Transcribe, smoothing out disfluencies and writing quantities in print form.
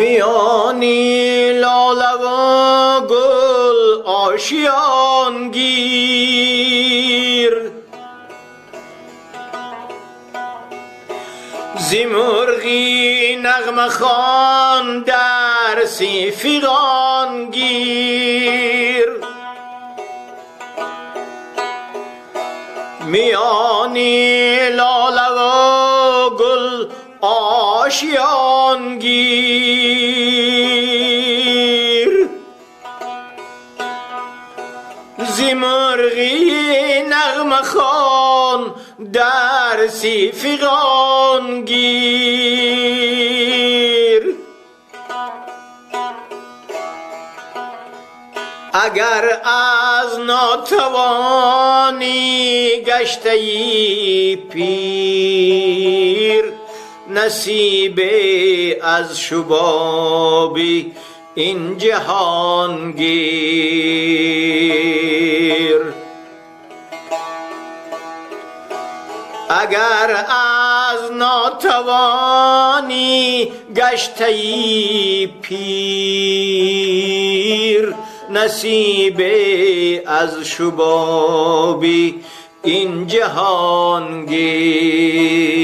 میانی لاله و گل آشیان گیر، زی مرغی نغمه خوان درسی فغان گیر. میانی لاله و گل آشیان گیر، زی مرغی نغمه خوان درسی فغان گیر. اگر از ناتوانی گشته ای پیر، نصیب از شباب این جهان گیر. اگر از ناتوانی گشته ای پیر، نصیب از شباب این جهان گیر.